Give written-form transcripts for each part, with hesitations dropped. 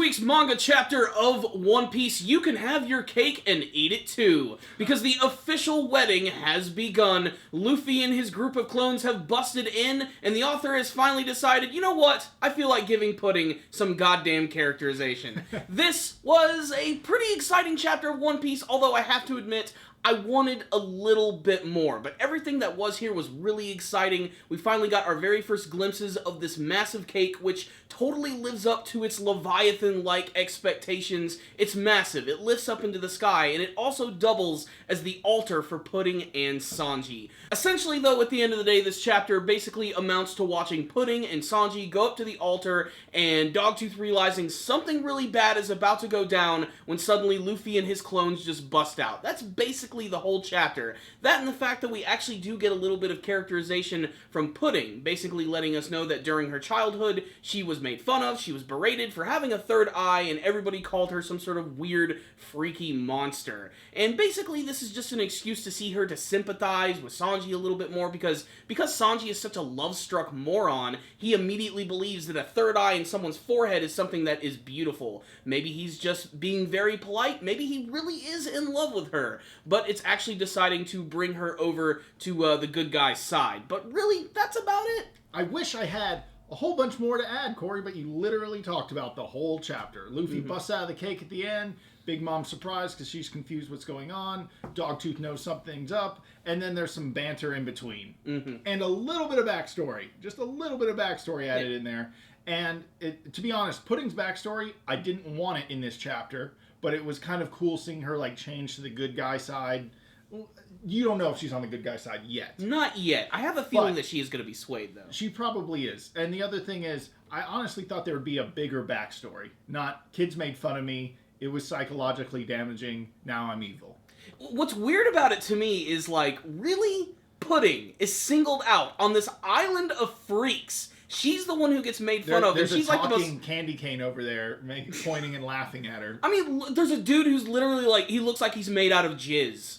week's manga chapter of One Piece, you can have your cake and eat it too. Because the official wedding has begun. Luffy and his group of clones have busted in, and the author has finally decided, you know what? I feel like giving Pudding some goddamn characterization. This was a pretty exciting chapter of One Piece, although I have to admit, I wanted a little bit more, but everything that was here was really exciting. We finally got our very first glimpses of this massive cake, which totally lives up to its Leviathan-like expectations. It's massive, it lifts up into the sky, and it also doubles as the altar for Pudding and Sanji. Essentially, though, at the end of the day, this chapter basically amounts to watching Pudding and Sanji go up to the altar, and Dogtooth realizing something really bad is about to go down when suddenly Luffy and his clones just bust out. That's basically the whole chapter. That and the fact that we actually do get a little bit of characterization from Pudding, basically letting us know that during her childhood, she was made fun of, she was berated for having a third eye, and everybody called her some sort of weird, freaky monster. And basically, this is just an excuse to see her to sympathize with Sanji a little bit more, because Sanji is such a love-struck moron, he immediately believes that a third eye in someone's forehead is something that is beautiful. Maybe he's just being very polite, maybe he really is in love with her, but it's actually deciding to bring her over to the good guy's side. But really, that's about it. I wish I had a whole bunch more to add, Corey, but you literally talked about the whole chapter. Luffy busts out of the cake at the end. Big Mom's surprised because she's confused what's going on. Dogtooth knows something's up. And then there's some banter in between. And a little bit of backstory. Just a little bit of backstory added in there. And to be honest, Pudding's backstory, I didn't want it in this chapter. But it was kind of cool seeing her like change to the good guy side. You don't know if she's on the good guy side yet. Not yet. I have a feeling that she is going to be swayed, though. She probably is. And the other thing is, I honestly thought there would be a bigger backstory. Not, kids made fun of me, it was psychologically damaging, now I'm evil. What's weird about it to me is, like, really? Pudding is singled out on this island of freaks. She's the one who gets made fun of. There's and she's a talking like the most candy cane over there, pointing and laughing at her. I mean, there's a dude who's literally like, he looks like he's made out of jizz.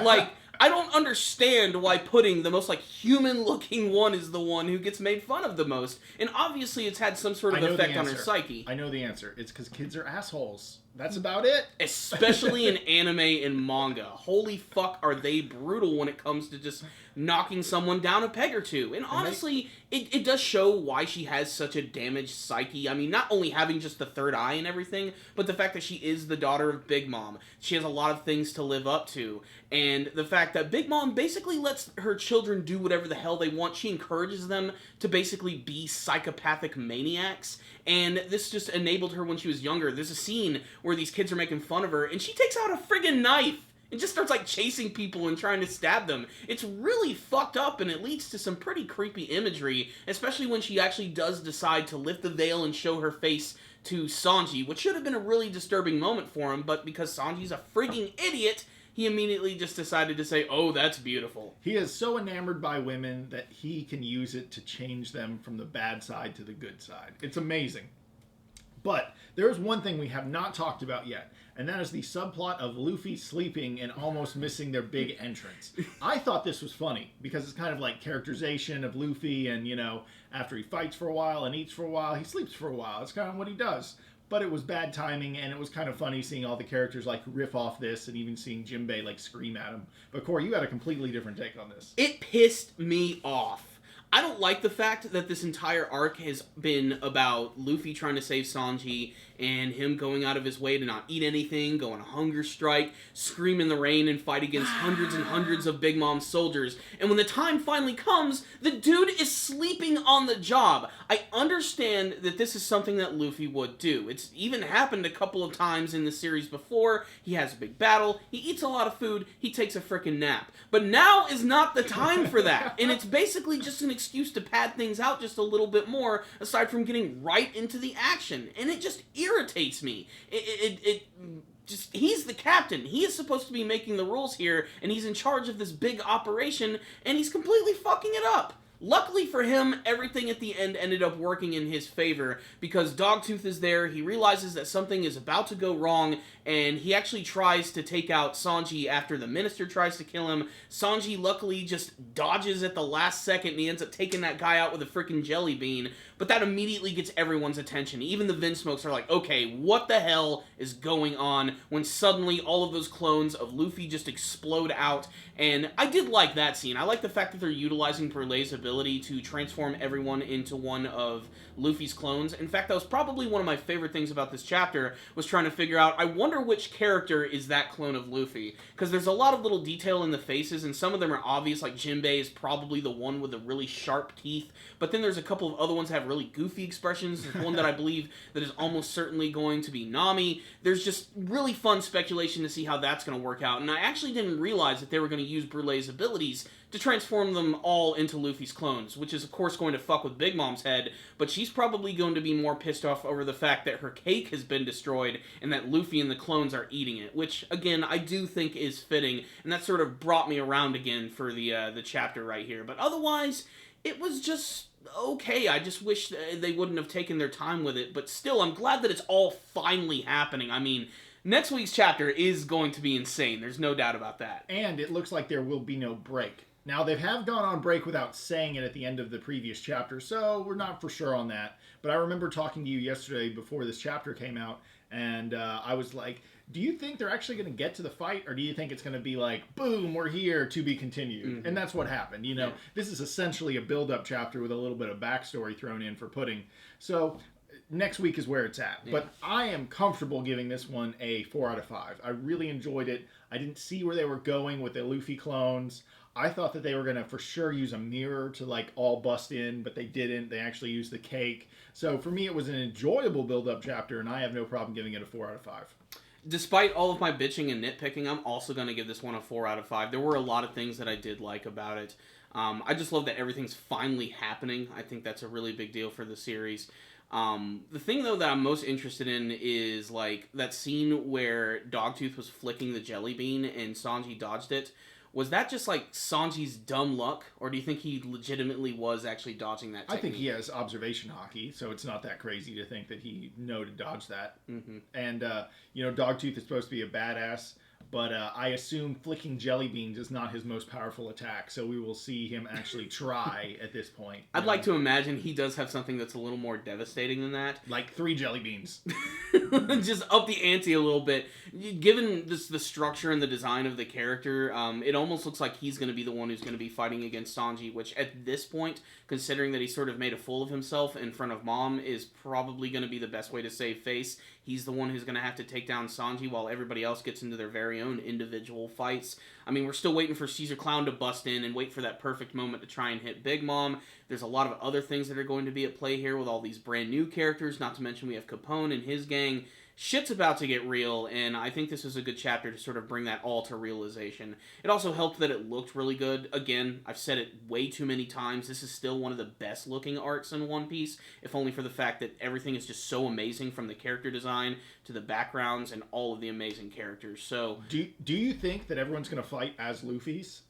Like, I don't understand why Pudding, the most like human-looking one, is the one who gets made fun of the most. And obviously, it's had some sort of effect on her psyche. I know the answer. It's because kids are assholes. That's about it. Especially in anime and manga. Holy fuck, are they brutal when it comes to just knocking someone down a peg or two. And honestly, it does show why she has such a damaged psyche. I mean, not only having just the third eye and everything, but the fact that she is the daughter of Big Mom. She has a lot of things to live up to. And the fact that Big Mom basically lets her children do whatever the hell they want. She encourages them to basically be psychopathic maniacs. And this just enabled her when she was younger. There's a scene where these kids are making fun of her, and she takes out a friggin' knife and just starts, like, chasing people and trying to stab them. It's really fucked up, and it leads to some pretty creepy imagery, especially when she actually does decide to lift the veil and show her face to Sanji, which should have been a really disturbing moment for him, but because Sanji's a frigging idiot, he immediately just decided to say, oh, that's beautiful. He is so enamored by women that he can use it to change them from the bad side to the good side. It's amazing. But there's one thing we have not talked about yet, and that is the subplot of Luffy sleeping and almost missing their big entrance. I thought this was funny, because it's kind of like characterization of Luffy, and, you know, after he fights for a while and eats for a while, he sleeps for a while. That's kind of what he does. But it was bad timing, and it was kind of funny seeing all the characters, like, riff off this, and even seeing Jinbei, like, scream at him. But, Corey, you had a completely different take on this. It pissed me off. I don't like the fact that this entire arc has been about Luffy trying to save Sanji and him going out of his way to not eat anything, go on a hunger strike, scream in the rain, and fight against hundreds and hundreds of Big Mom's soldiers. And when the time finally comes, the dude is sleeping on the job. I understand that this is something that Luffy would do. It's even happened a couple of times in the series before. He has a big battle, he eats a lot of food, he takes a frickin' nap. But now is not the time for that. And it's basically just an excuse to pad things out just a little bit more, aside from getting right into the action. And it just irritates me. Just, he's the captain. He is supposed to be making the rules here, and he's in charge of this big operation, and he's completely fucking it up. Luckily for him, everything at the end ended up working in his favor, because Dogtooth is there, he realizes that something is about to go wrong, and he actually tries to take out Sanji after the minister tries to kill him. Sanji luckily just dodges at the last second, and he ends up taking that guy out with a freaking jelly bean. but that immediately gets everyone's attention. Even the Vinsmokes are like, okay, what the hell is going on, when suddenly all of those clones of Luffy just explode out. And I did like that scene. I like the fact that they're utilizing Brulee's ability to transform everyone into one of Luffy's clones. In fact, that was probably one of my favorite things about this chapter, was trying to figure out, I wonder which character is that clone of Luffy. Because there's a lot of little detail in the faces, and some of them are obvious, like Jinbei is probably the one with the really sharp teeth, but then there's a couple of other ones that have really goofy expressions. There's one that I believe that is almost certainly going to be Nami. There's just really fun speculation to see how that's going to work out, and I actually didn't realize that they were going to use Brulee's abilities to transform them all into Luffy's clones, which is of course going to fuck with Big Mom's head, but she's probably going to be more pissed off over the fact that her cake has been destroyed and that Luffy and the clones are eating it, which, again, I do think is fitting, and that sort of brought me around again for the chapter right here. But otherwise, it was just okay. I just wish they wouldn't have taken their time with it, but still, I'm glad that it's all finally happening. I mean, next week's chapter is going to be insane. There's no doubt about that. And it looks like there will be no break. Now, they have gone on break without saying it at the end of the previous chapter, so we're not for sure on that. But I remember talking to you yesterday before this chapter came out, and I was like, do you think they're actually going to get to the fight, or do you think it's going to be like, boom, we're here, to be continued? Mm-hmm. And that's what happened. You know, yeah. This is essentially a build-up chapter with a little bit of backstory thrown in for Pudding. So next week is where it's at. Yeah. But I am comfortable giving this one a 4 out of 5. I really enjoyed it. I didn't see where they were going with the Luffy clones. I thought that they were going to for sure use a mirror to like all bust in, but they didn't. They actually used the cake. So for me, it was an enjoyable build-up chapter, and I have no problem giving it a 4 out of 5. Despite all of my bitching and nitpicking, I'm also going to give this one a 4 out of 5. There were a lot of things that I did like about it. I just love that everything's finally happening. I think that's a really big deal for the series. The thing, though, that I'm most interested in is, like, that scene where Dogtooth was flicking the jelly bean and Sanji dodged it. Was that just, like, Sanji's dumb luck, or do you think he legitimately was actually dodging that technique? I think he has observation hockey, so it's not that crazy to think that he know to dodge that. Mm-hmm. And, you know, Dogtooth is supposed to be a badass, but I assume flicking jelly beans is not his most powerful attack, so we will see him actually try at this point. I'd like to imagine he does have something that's a little more devastating than that. Like 3 jelly beans. Just up the ante a little bit. Given the structure and the design of the character, it almost looks like he's going to be the one who's going to be fighting against Sanji, which at this point, considering that he sort of made a fool of himself in front of Mom, is probably going to be the best way to save face. He's the one who's going to have to take down Sanji while everybody else gets into their very own individual fights. I mean, we're still waiting for Caesar Clown to bust in and wait for that perfect moment to try and hit Big Mom. There's a lot of other things that are going to be at play here with all these brand new characters, not to mention we have Capone and his gang. Shit's about to get real, and I think this was a good chapter to sort of bring that all to realization. It also helped that it looked really good. Again, I've said it way too many times, this is still one of the best looking arcs in One Piece, if only for the fact that everything is just so amazing, from the character design to the backgrounds and all of the amazing characters. So, do you think that everyone's going to fight as Luffy's?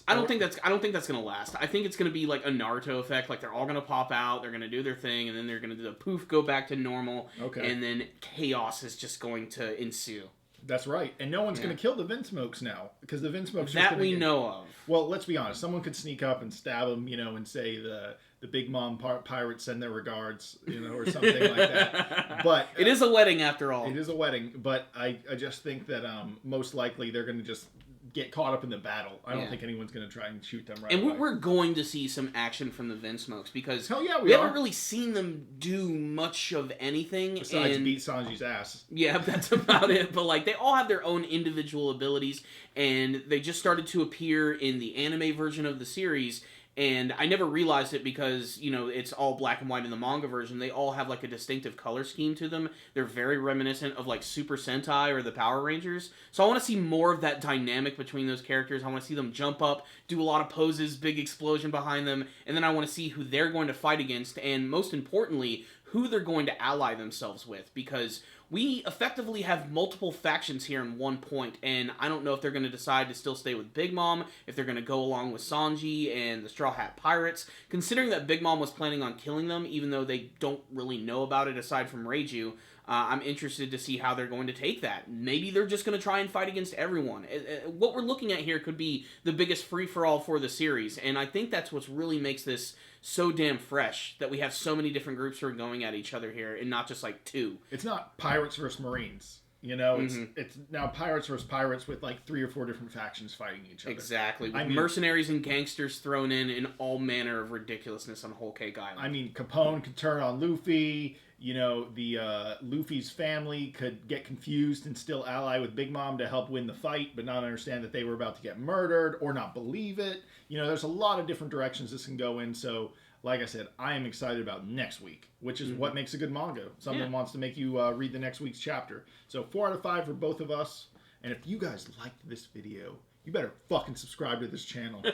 I don't think that's gonna last. I think it's gonna be like a Naruto effect. Like, they're all gonna pop out, they're gonna do their thing, and then they're gonna do the poof, go back to normal, and then chaos is just going to ensue. That's right, and no one's gonna kill the Vinsmokes now, because the Vinsmokes that we know of. Well, let's be honest. Someone could sneak up and stab them, you know, and say the Big Mom pirates send their regards, you know, or something like that. But it is a wedding after all. It is a wedding, but I just think that most likely they're gonna just get caught up in the battle. I don't think anyone's going to try and shoot them right away. And we're going to see some action from the Vinsmokes, because hell yeah, we haven't really seen them do much of anything. Besides beat Sanji's ass. Yeah, that's about it. But, like, they all have their own individual abilities, and they just started to appear in the anime version of the series. And I never realized it because, you know, it's all black and white in the manga version. They all have, like, a distinctive color scheme to them. They're very reminiscent of, like, Super Sentai or the Power Rangers. So I want to see more of that dynamic between those characters. I want to see them jump up, do a lot of poses, big explosion behind them. And then I want to see who they're going to fight against. And most importantly, who they're going to ally themselves with. Because we effectively have multiple factions here in one point, and I don't know if they're going to decide to still stay with Big Mom, if they're going to go along with Sanji and the Straw Hat Pirates, considering that Big Mom was planning on killing them, even though they don't really know about it aside from Reiju. I'm interested to see how they're going to take that. Maybe they're just going to try and fight against everyone. What we're looking at here could be the biggest free-for-all for the series, and I think that's what really makes this so damn fresh, that we have so many different groups who are going at each other here, and not just like two. It's not pirates versus Marines. You know, it's now pirates versus pirates with like 3 or 4 different factions fighting each other. Exactly. With mercenaries and gangsters thrown in all manner of ridiculousness on Whole Cake Island. I mean, Capone could turn on Luffy. You know, the Luffy's family could get confused and still ally with Big Mom to help win the fight, but not understand that they were about to get murdered or not believe it. You know, there's a lot of different directions this can go in, so... Like I said, I am excited about next week, which is what makes a good manga. Someone wants to make you read the next week's chapter. So 4 out of 5 for both of us. And if you guys liked this video, you better fucking subscribe to this channel.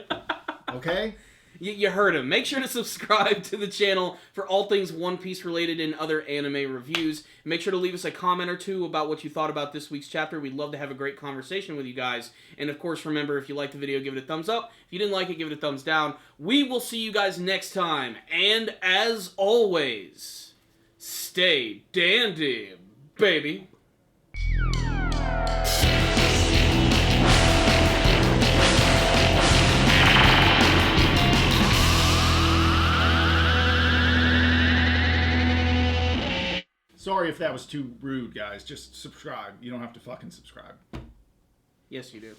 Okay? You heard him. Make sure to subscribe to the channel for all things One Piece related and other anime reviews. Make sure to leave us a comment or two about what you thought about this week's chapter. We'd love to have a great conversation with you guys. And of course, remember, if you liked the video, give it a thumbs up. If you didn't like it, give it a thumbs down. We will see you guys next time. And as always, stay dandy, baby. Sorry if that was too rude, guys. Just subscribe. You don't have to fucking subscribe. Yes, you do.